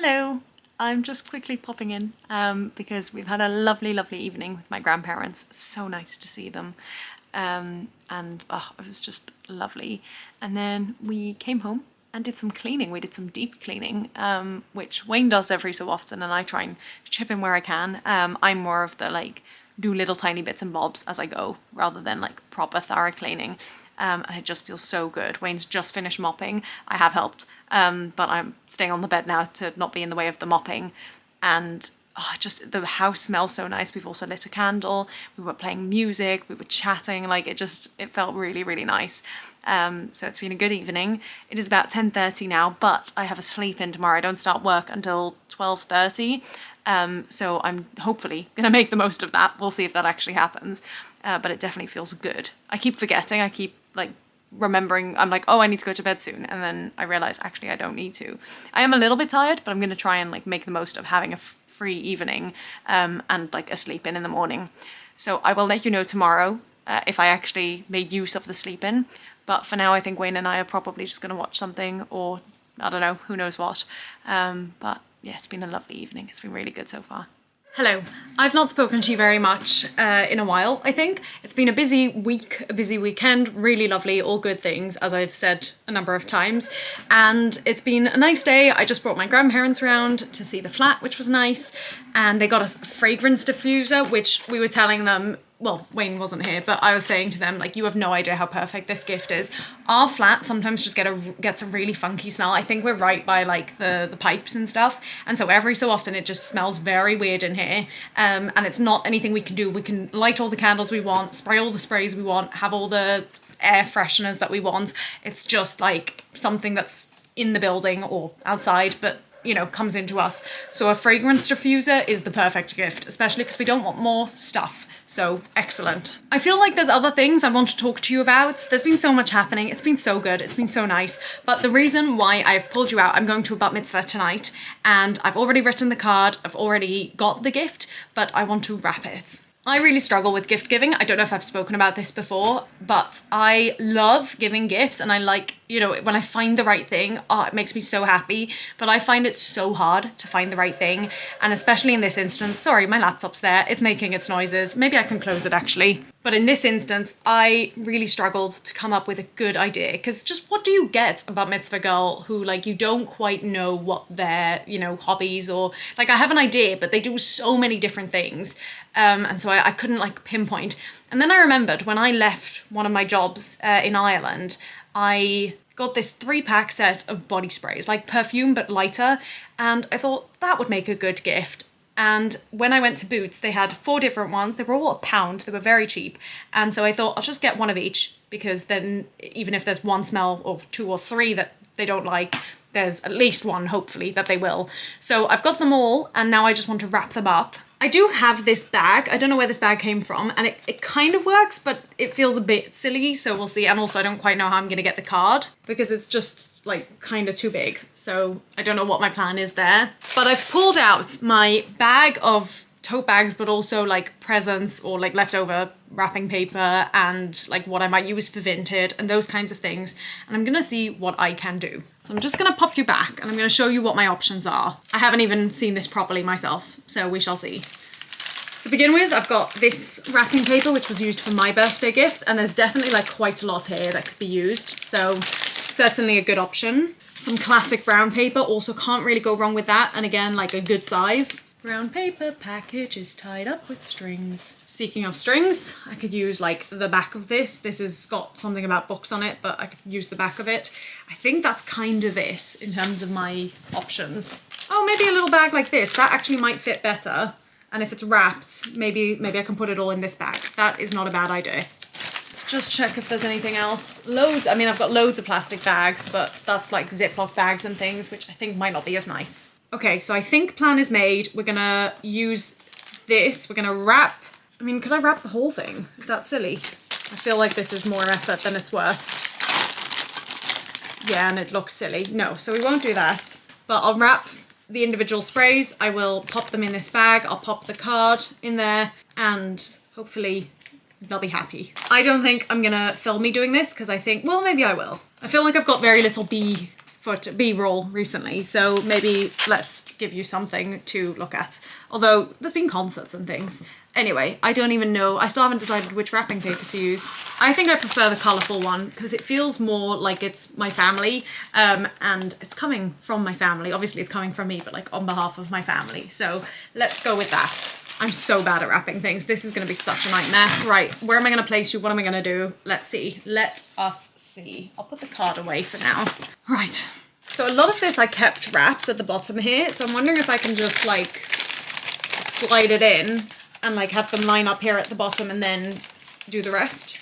Hello, I'm just quickly popping in because we've had a lovely, lovely evening with my grandparents. So nice to see them. And it was just lovely. And then we came home and did some cleaning. We did some deep cleaning, which Wayne does every so often, and I try and chip in where I can. I'm more of the do little tiny bits and bobs as I go rather than proper thorough cleaning. And it just feels so good. Wayne's just finished mopping. I have helped, but I'm staying on the bed now to not be in the way of the mopping. And just the house smells so nice. We've also lit a candle. We were playing music. We were chatting. It felt really, really nice. So it's been a good evening. It is about 10:30 now, but I have a sleep in tomorrow. I don't start work until 12:30. So I'm hopefully gonna make the most of that. We'll see if that actually happens. But it definitely feels good. I keep forgetting. I keep remembering. I'm like, oh, I need to go to bed soon, and then I realize actually I don't need to. I am a little bit tired, but I'm gonna try and make the most of having a free evening and a sleep in the morning. So I will let you know tomorrow if I actually made use of the sleep in. But for now, I think Wayne and I are probably just gonna watch something, or I don't know, who knows what. But yeah, it's been a lovely evening. It's been really good so far. Hello. I've not spoken to you very much in a while, I think. It's been a busy week, a busy weekend, really lovely, all good things, as I've said a number of times. And it's been a nice day. I just brought my grandparents around to see the flat, which was nice. And they got us a fragrance diffuser, which we were telling them, well, Wayne wasn't here, but I was saying to them, you have no idea how perfect this gift is. Our flat sometimes just gets a really funky smell. I think we're right by the pipes and stuff, and so every so often it just smells very weird in here. And it's not anything we can do. We can light all the candles we want, spray all the sprays we want, have all the air fresheners that we want. It's just something that's in the building or outside, but comes into us. So a fragrance diffuser is the perfect gift, especially because we don't want more stuff. So excellent. I feel like there's other things I want to talk to you about. There's been so much happening. It's been so good. It's been so nice. But the reason why I've pulled you out, I'm going to a Bat Mitzvah tonight, and I've already written the card. I've already got the gift, but I want to wrap it. I really struggle with gift giving. I don't know if I've spoken about this before, but I love giving gifts, and I when I find the right thing, it makes me so happy, but I find it so hard to find the right thing. And especially in this instance, sorry, my laptop's there, it's making its noises. Maybe I can close it actually. But in this instance, I really struggled to come up with a good idea, because just what do you get a Bat Mitzvah girl who you don't quite know what their, hobbies or I have an idea, but they do so many different things. And so I couldn't pinpoint. And then I remembered when I left one of my jobs in Ireland, I got this 3-pack set of body sprays, perfume but lighter, and I thought that would make a good gift. And when I went to Boots, they had 4 different ones. They were all £1. They were very cheap. And so I thought I'll just get one of each, because then even if there's one smell or 2 or 3 that they don't like, there's at least one, hopefully, that they will. So I've got them all, and now I just want to wrap them up. I do have this bag. I don't know where this bag came from, and it kind of works, but it feels a bit silly, so we'll see. And also I don't quite know how I'm going to get the card, because it's just kind of too big. So I don't know what my plan is there. But I've pulled out my bag of tote bags, but also presents or leftover wrapping paper and what I might use for Vinted and those kinds of things. And I'm gonna see what I can do. So I'm just gonna pop you back and I'm gonna show you what my options are. I haven't even seen this properly myself, so we shall see. To begin with, I've got this wrapping paper, which was used for my birthday gift, and there's definitely quite a lot here that could be used, so certainly a good option. Some classic brown paper, also can't really go wrong with that, and again, a good size. Brown paper package is tied up with strings. Speaking of strings, I could use the back of this. This has got something about books on it, but I could use the back of it. I think that's kind of it in terms of my options. Oh, maybe a little bag like this. That actually might fit better. And if it's wrapped, maybe I can put it all in this bag. That is not a bad idea. Let's just check if there's anything else. Loads, I've got loads of plastic bags, but that's Ziploc bags and things, which I think might not be as nice. Okay, so I think plan is made. We're gonna use this. We're gonna wrap. Could I wrap the whole thing? Is that silly? I feel like this is more effort than it's worth. Yeah, and it looks silly. No, so we won't do that. But I'll wrap the individual sprays. I will pop them in this bag. I'll pop the card in there, and hopefully they'll be happy. I don't think I'm gonna film me doing this, because I think, well, maybe I will. I feel like I've got very little bee B-roll recently, so maybe let's give you something to look at. Although there's been concerts and things. Anyway, I don't even know, I still haven't decided which wrapping paper to use. I think I prefer the colourful one because it feels more like it's my family, and it's coming from my family. Obviously it's coming from me, but like on behalf of my family. So let's go with that. I'm so bad at wrapping things. This is going to be such a nightmare. Right, where am I going to place you? What am I going to do? Let's see. Let us see. I'll put the card away for now. Right. So a lot of this I kept wrapped at the bottom here. So I'm wondering if I can just like slide it in and like have them line up here at the bottom and then do the rest.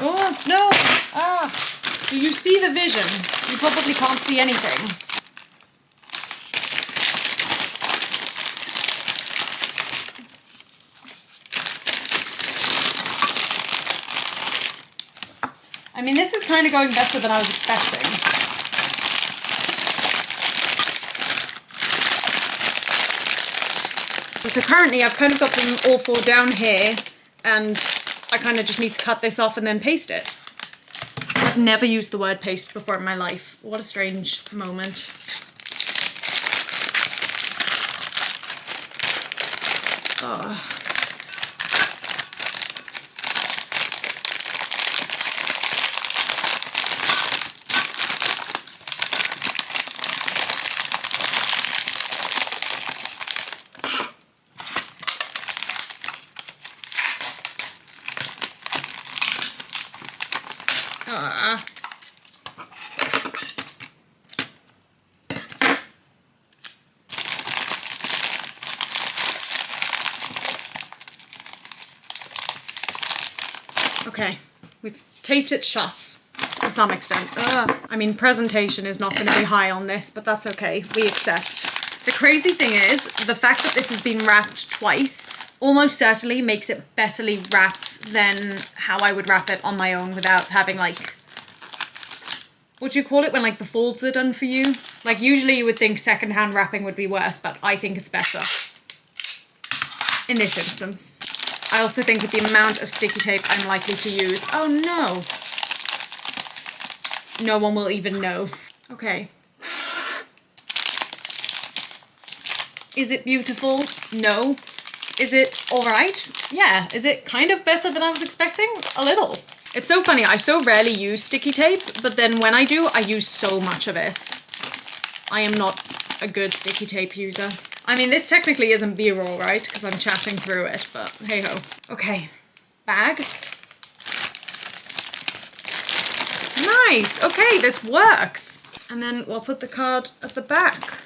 Oh, no. Ah. Do you see the vision? You probably can't see anything. I mean, this is kind of going better than I was expecting. So currently I've kind of got them all four down here, and I kind of just need to cut this off and then paste it. I've never used the word paste before in my life. What a strange moment. Oh. Okay, we've taped it shut to some extent. I mean, presentation is not going to be high on this, but that's okay. We accept. The crazy thing is, the fact that this has been wrapped twice almost certainly makes it betterly wrapped than how I would wrap it on my own without having like, what do you call it when like the folds are done for you? Like usually you would think secondhand wrapping would be worse, but I think it's better in this instance. I also think with the amount of sticky tape I'm likely to use, oh no, no one will even know. Okay. Is it beautiful? No. Is it alright? Yeah. Is it kind of better than I was expecting? A little. It's so funny, I so rarely use sticky tape, but then when I do, I use so much of it. I am not a good sticky tape user. I mean, this technically isn't B-roll, right? Because I'm chatting through it, but hey-ho. Okay, bag. Nice, okay, this works. And then we'll put the card at the back.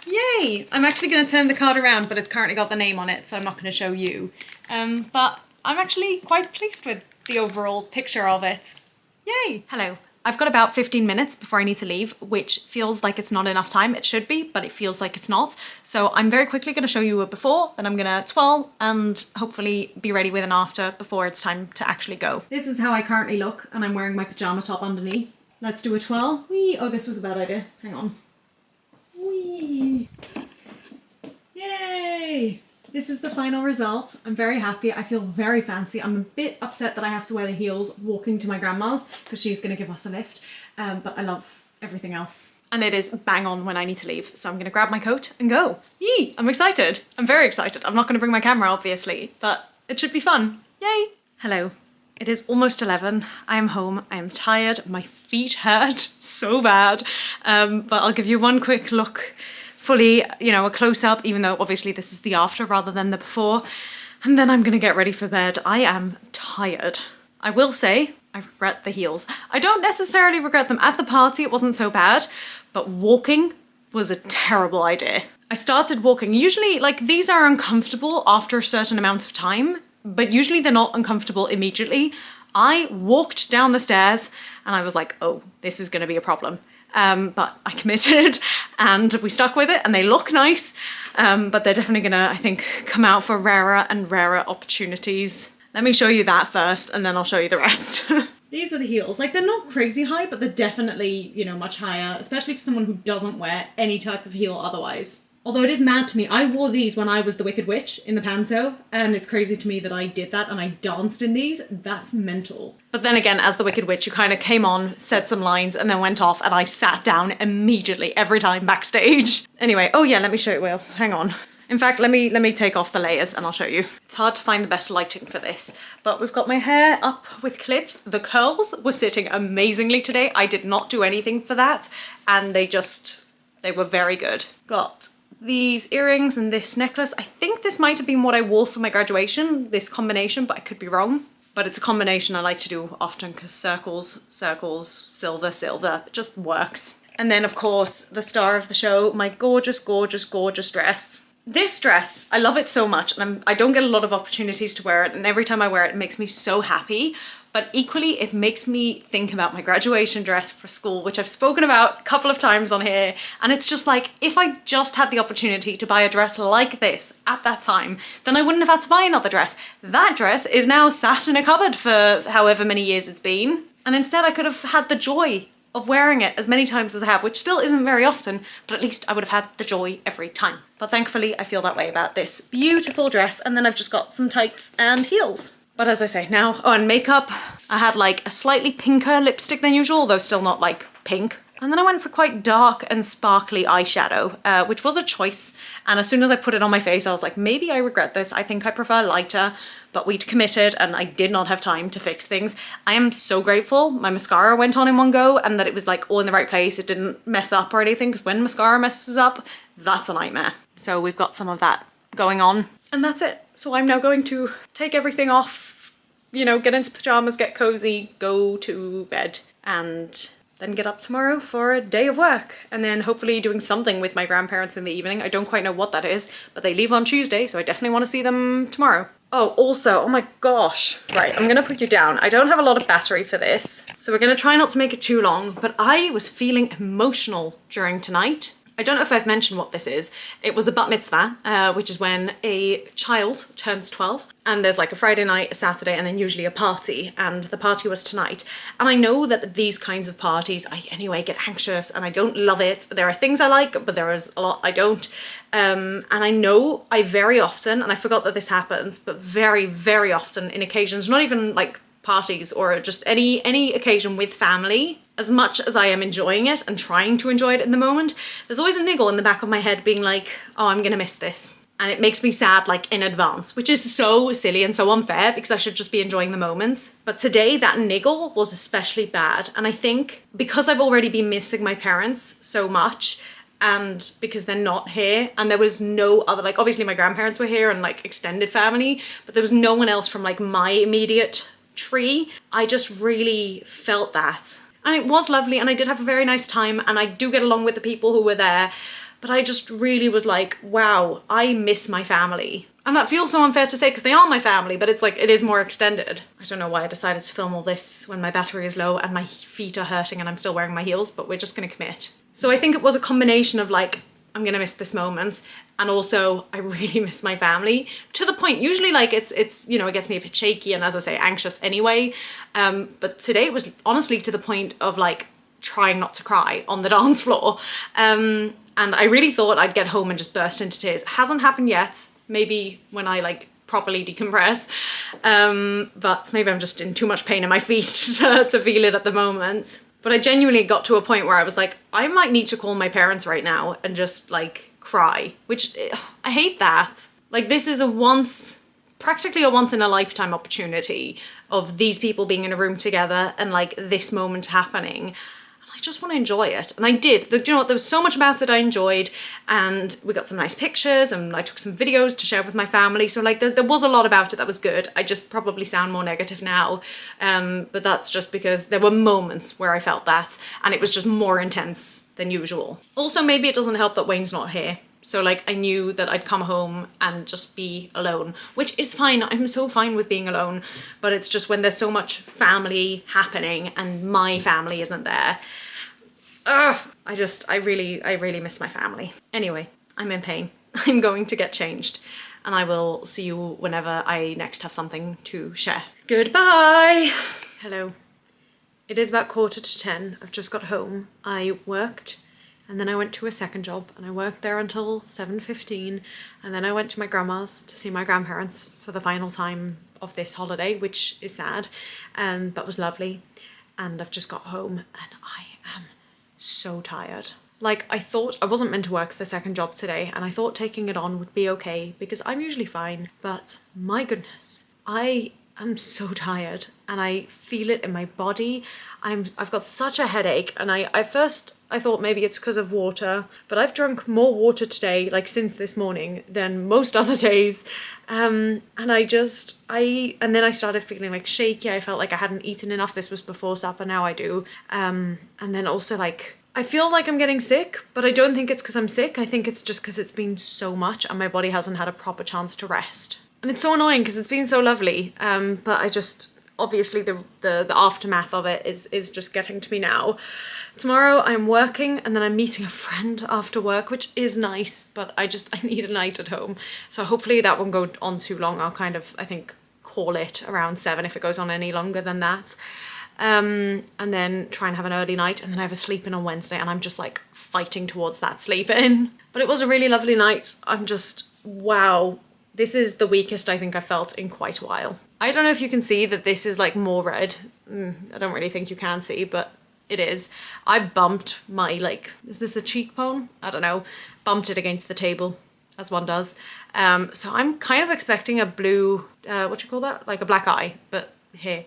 Yay! I'm actually going to turn the card around, but it's currently got the name on it, so I'm not going to show you. But I'm actually quite pleased with the overall picture of it. Yay! Hello. I've got about 15 minutes before I need to leave, which feels like it's not enough time. It should be, but it feels like it's not. So I'm very quickly going to show you a before, then I'm going to twirl and hopefully be ready with an after before it's time to actually go. This is how I currently look, and I'm wearing my pajama top underneath. Let's do a twirl. Whee! Oh, this was a bad idea. Hang on. Whee! Yay! This is the final result. I'm very happy. I feel very fancy. I'm a bit upset that I have to wear the heels walking to my grandma's because she's going to give us a lift. But I love everything else. And it is bang on when I need to leave. So I'm going to grab my coat and go. Yee! I'm excited. I'm very excited. I'm not going to bring my camera, obviously, but it should be fun. Yay! Hello. It is almost 11. I am home. I am tired. My feet hurt so bad. But I'll give you one quick look. Fully, you know, a close-up, even though obviously this is the after rather than the before. And then I'm gonna get ready for bed. I am tired. I will say, I regret the heels. I don't necessarily regret them. At the party, it wasn't so bad, but walking was a terrible idea. I started walking. Usually, like, these are uncomfortable after a certain amount of time, but usually they're not uncomfortable immediately. I walked down the stairs and I was like, oh, this is gonna be a problem. But I committed and we stuck with it and they look nice, but they're definitely gonna, I think, come out for rarer and rarer opportunities. Let me show you that first and then I'll show you the rest. These are the heels. Like, they're not crazy high, but they're definitely, you know, much higher, especially for someone who doesn't wear any type of heel otherwise. Although it is mad to me, I wore these when I was the Wicked Witch in the panto, and it's crazy to me that I did that and I danced in these. That's mental. But then again, as the Wicked Witch, you kind of came on, said some lines, and then went off, and I sat down immediately every time backstage. Anyway, oh yeah, let me show you, Will. Hang on. In fact, let me take off the layers and I'll show you. It's hard to find the best lighting for this, but we've got my hair up with clips. The curls were sitting amazingly today. I did not do anything for that, and they were very good. Got these earrings and this necklace. I think this might have been what I wore for my graduation, this combination, but I could be wrong. But it's a combination I like to do often because circles, circles, silver, silver, it just works. And then of course, the star of the show, my gorgeous, gorgeous, gorgeous dress. This dress, I love it so much, and I don't get a lot of opportunities to wear it, and every time I wear it, it makes me so happy. But equally, it makes me think about my graduation dress for school, which I've spoken about a couple of times on here. And it's just like, if I just had the opportunity to buy a dress like this at that time, then I wouldn't have had to buy another dress. That dress is now sat in a cupboard for however many years it's been. And instead I could have had the joy of wearing it as many times as I have, which still isn't very often, but at least I would have had the joy every time. But thankfully I feel that way about this beautiful dress, and then I've just got some tights and heels. But as I say now, oh, and makeup, I had like a slightly pinker lipstick than usual, though still not like pink. And then I went for quite dark and sparkly eyeshadow, which was a choice. And as soon as I put it on my face, I was like, maybe I regret this. I think I prefer lighter, but we'd committed and I did not have time to fix things. I am so grateful my mascara went on in one go and that it was like all in the right place. It didn't mess up or anything, because when mascara messes up, that's a nightmare. So we've got some of that going on, and that's it. So I'm now going to take everything off, you know, get into pajamas, get cozy, go to bed, and then get up tomorrow for a day of work, and then hopefully doing something with my grandparents in the evening. I don't quite know what that is, but they leave on Tuesday, so I definitely want to see them tomorrow. Oh, also, oh my gosh. Right, I'm gonna put you down. I don't have a lot of battery for this, so we're gonna try not to make it too long, but I was feeling emotional during tonight. I don't know if I've mentioned what this is. It was a Bat Mitzvah, which is when a child turns 12, and there's like a Friday night, a Saturday, and then usually a party, and the party was tonight. And I know that these kinds of parties, I anyway get anxious and I don't love it. There are things I like, but there is a lot I don't. And I know I very often, and I forgot that this happens, but very, very often in occasions, not even like parties or just any occasion with family, as much as I am enjoying it and trying to enjoy it in the moment, there's always a niggle in the back of my head being like, oh, I'm gonna miss this. And it makes me sad like in advance, which is so silly and so unfair because I should just be enjoying the moments. But today that niggle was especially bad. And I think because I've already been missing my parents so much, and because they're not here, and there was no other, like obviously my grandparents were here and like extended family, but there was no one else from like my immediate tree, I just really felt that. And it was lovely, and I did have a very nice time, and I do get along with the people who were there, but I just really was like, wow, I miss my family. And that feels so unfair to say because they are my family, but it's like, it is more extended. I don't know why I decided to film all this when my battery is low and my feet are hurting and I'm still wearing my heels, but we're just gonna commit. So I think it was a combination of like, I'm gonna miss this moment, and also I really miss my family, to the point usually like it's you know, it gets me a bit shaky and, as I say, anxious anyway, but today it was honestly to the point of like trying not to cry on the dance floor, and I really thought I'd get home and just burst into tears. It hasn't happened yet, maybe when I like properly decompress, but maybe I'm just in too much pain in my feet to feel it at the moment. But I genuinely got to a point where I was like, I might need to call my parents right now and just like cry, which I hate that. Like, this is practically a once in a lifetime opportunity of these people being in a room together and like this moment happening. I just want to enjoy it. And I did. You know what, there was so much about it I enjoyed, and we got some nice pictures and I took some videos to share with my family. So like there was a lot about it that was good. I just probably sound more negative now. But that's just because there were moments where I felt that, and it was just more intense than usual. Also, maybe it doesn't help that Wayne's not here. So like I knew that I'd come home and just be alone, which is fine. I'm so fine with being alone, but it's just when there's so much family happening and my family isn't there. I really miss my family. Anyway, I'm in pain. I'm going to get changed, and I will see you whenever I next have something to share. Goodbye. Hello. It is about 9:45. I've just got home. I worked and then I went to a second job and I worked there until 7:15, and then I went to my grandma's to see my grandparents for the final time of this holiday, which is sad, but was lovely. And I've just got home and I am so tired. Like, I thought I wasn't meant to work the second job today, and I thought taking it on would be okay because I'm usually fine, but my goodness, I am so tired and I feel it in my body. I've got such a headache, and at first I thought maybe it's because of water, but I've drunk more water today, like since this morning, than most other days. And then I started feeling like shaky. I felt like I hadn't eaten enough. This was before supper, now I do. And then also like, I feel like I'm getting sick, but I don't think it's because I'm sick. I think it's just because it's been so much and my body hasn't had a proper chance to rest. And it's so annoying because it's been so lovely. But I just, obviously the aftermath of it is just getting to me now. Tomorrow I'm working and then I'm meeting a friend after work, which is nice, but I need a night at home. So hopefully that won't go on too long. I'll kind of, I think, call it around 7 if it goes on any longer than that. And then try and have an early night, and then I have a sleep in on Wednesday, and I'm just like fighting towards that sleep in. But it was a really lovely night. I'm just, wow. This is the weakest I think I've felt in quite a while. I don't know if you can see that this is like more red. I don't really think you can see, but it is. I bumped my, like, is this a cheekbone? I don't know. Bumped it against the table, as one does. So I'm kind of expecting a blue, what do you call that? Like a black eye, but here.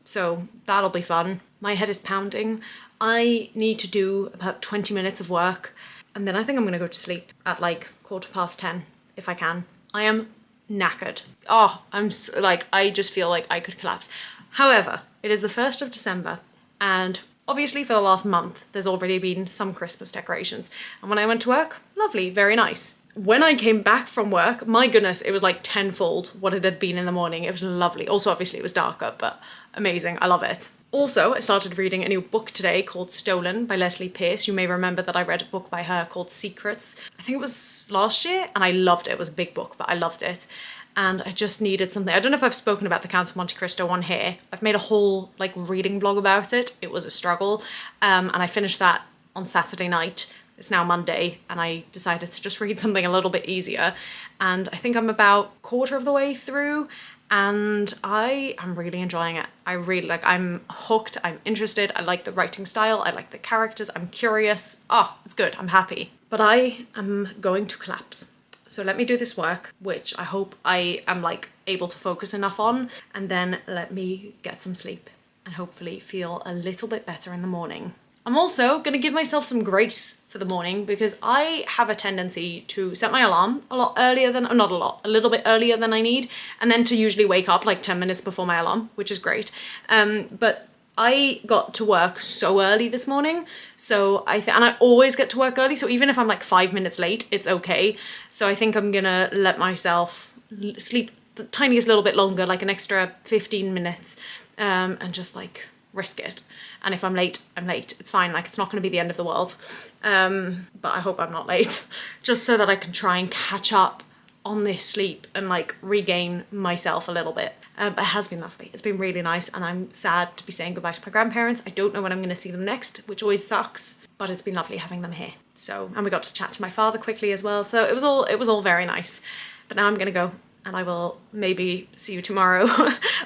So that'll be fun. My head is pounding. I need to do about 20 minutes of work, and then I think I'm gonna go to sleep at like 10:15 if I can. I am knackered. Oh, I just feel like I could collapse. However, it is the 1st of December, and obviously for the last month there's already been some Christmas decorations, and when I went to work, lovely, very nice. When I came back from work, my goodness, it was like tenfold what it had been in the morning. It was lovely. Also, obviously, it was darker, but amazing. I love it. Also, I started reading a new book today called Stolen by Leslie Pierce. You may remember that I read a book by her called Secrets. I think it was last year, and I loved it. It was a big book, but I loved it. And I just needed something. I don't know if I've spoken about the Count of Monte Cristo one here. I've made a whole like reading vlog about it. It was a struggle. And I finished that on Saturday night. It's now Monday, and I decided to just read something a little bit easier. And I think I'm about quarter of the way through, and I am really enjoying it. I'm hooked, I'm interested, I like the writing style, I like the characters, I'm curious. Oh, it's good, I'm happy. But I am going to collapse. So let me do this work, which I hope I am like able to focus enough on, and then let me get some sleep and hopefully feel a little bit better in the morning. I'm also going to give myself some grace for the morning because I have a tendency to set my alarm a little bit earlier than I need, and then to usually wake up like 10 minutes before my alarm, which is great. But I got to work so early this morning, so and I always get to work early, so even if I'm like 5 minutes late, it's okay. So I think I'm gonna let myself sleep the tiniest little bit longer, like an extra 15 minutes, and just like risk it. And if I'm late, I'm late. It's fine, like it's not gonna be the end of the world. But I hope I'm not late, just so that I can try and catch up on this sleep and like regain myself a little bit. But it has been lovely. It's been really nice, and I'm sad to be saying goodbye to my grandparents. I don't know when I'm gonna see them next, which always sucks, but it's been lovely having them here. So, and we got to chat to my father quickly as well. So it was all very nice. But now I'm gonna go, and I will maybe see you tomorrow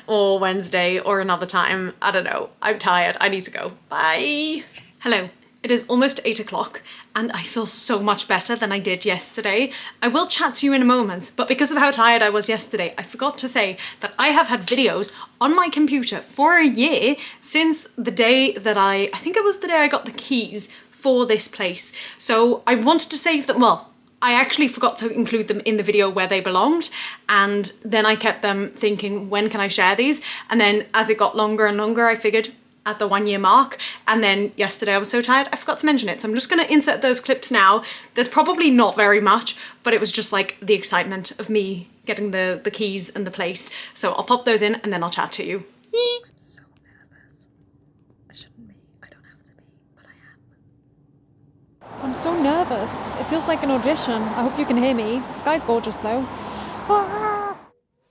or Wednesday or another time. I don't know. I'm tired. I need to go. Bye. Hello. It is almost 8 o'clock, and I feel so much better than I did yesterday. I will chat to you in a moment, but because of how tired I was yesterday, I forgot to say that I have had videos on my computer for a year since the day that I think it was the day I got the keys for this place. So I wanted to save them, well, I actually forgot to include them in the video where they belonged, and then I kept them thinking, when can I share these? And then as it got longer and longer, I figured at the 1 year mark, and then yesterday I was so tired I forgot to mention it. So I'm just gonna insert those clips now. There's probably not very much, but it was just like the excitement of me getting the keys and the place. So I'll pop those in and then I'll chat to you. I'm so nervous. I shouldn't be, I don't have to be, but I am. I'm so nervous. It feels like an audition. I hope you can hear me. The sky's gorgeous though. Ah!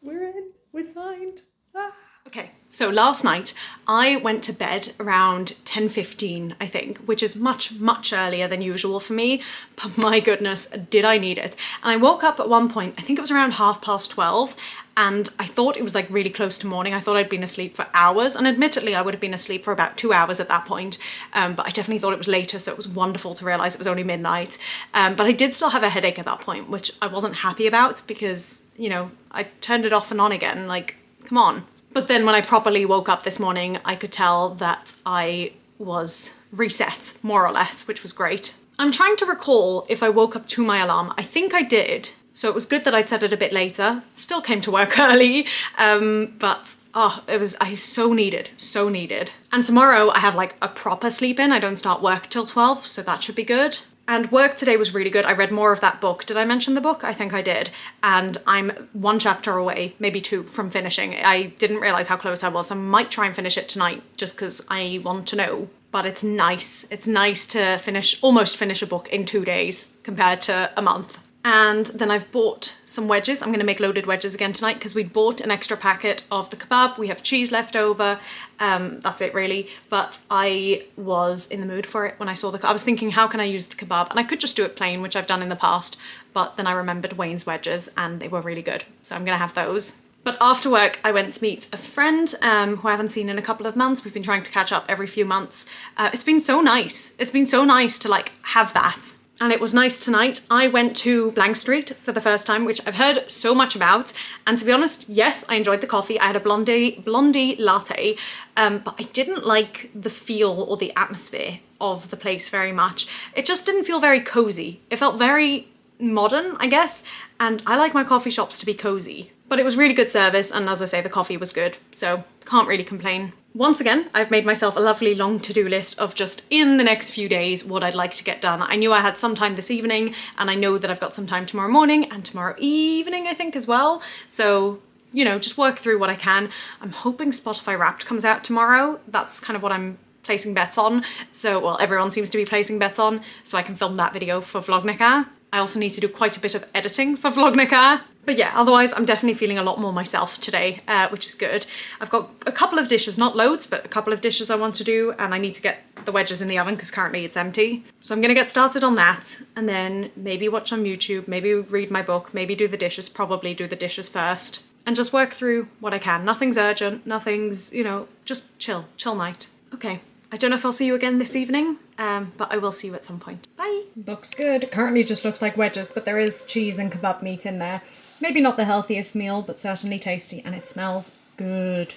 We're in. We're signed. Ah. Okay, so last night I went to bed around 10:15, I think, which is much earlier than usual for me, but my goodness, did I need it. And I woke up at one point, I think it was around 12:30, and I thought it was like really close to morning. I thought I'd been asleep for hours, and admittedly I would have been asleep for about 2 hours at that point, but I definitely thought it was later, so it was wonderful to realise it was only midnight. But I did still have a headache at that point, which I wasn't happy about because, you know, I turned it off and on again, like, come on. But then when I properly woke up this morning, I could tell that I was reset, more or less, which was great. I'm trying to recall if I woke up to my alarm. I think I did. So it was good that I'd set it a bit later. Still came to work early, but I so needed. And tomorrow I have like a proper sleep in. I don't start work till 12, so that should be good. And work today was really good. I read more of that book. Did I mention the book? I think I did. And I'm 1 chapter away, maybe 2, from finishing. I didn't realise how close I was. I might try and finish it tonight just because I want to know. But it's nice. It's nice to almost finish a book in 2 days compared to a month. And then I've bought some wedges. I'm going to make loaded wedges again tonight because we bought an extra packet of the kebab. We have cheese left over. That's it really. But I was in the mood for it when I saw I was thinking, how can I use the kebab? And I could just do it plain, which I've done in the past. But then I remembered Wayne's wedges and they were really good. So I'm going to have those. But after work, I went to meet a friend who I haven't seen in a couple of months. We've been trying to catch up every few months. It's been so nice. It's been so nice to like have that. And it was nice tonight. I went to Blank Street for the first time, which I've heard so much about. And to be honest, yes, I enjoyed the coffee. I had a blondie latte, but I didn't like the feel or the atmosphere of the place very much. It just didn't feel very cozy. It felt very modern, I guess. And I like my coffee shops to be cozy. But it was really good service, and as I say, the coffee was good, so can't really complain. Once again, I've made myself a lovely long to-do list of just in the next few days what I'd like to get done. I knew I had some time this evening, and I know that I've got some time tomorrow morning and tomorrow evening, I think, as well. So, you know, just work through what I can. I'm hoping Spotify Wrapped comes out tomorrow. That's kind of what I'm placing bets on. So, well, everyone seems to be placing bets on, so I can film that video for Vlognica. I also need to do quite a bit of editing for Vlognica. But yeah, otherwise I'm definitely feeling a lot more myself today, which is good. I've got a couple of dishes, not loads, but a couple of dishes I want to do, and I need to get the wedges in the oven because currently it's empty. So I'm gonna get started on that, and then maybe watch on YouTube, maybe read my book, maybe do the dishes, probably do the dishes first, and just work through what I can. Nothing's urgent, nothing's, you know, just chill night. Okay, I don't know if I'll see you again this evening, but I will see you at some point. Bye! Looks good. Currently just looks like wedges, but there is cheese and kebab meat in there. Maybe not the healthiest meal, but certainly tasty, and it smells good.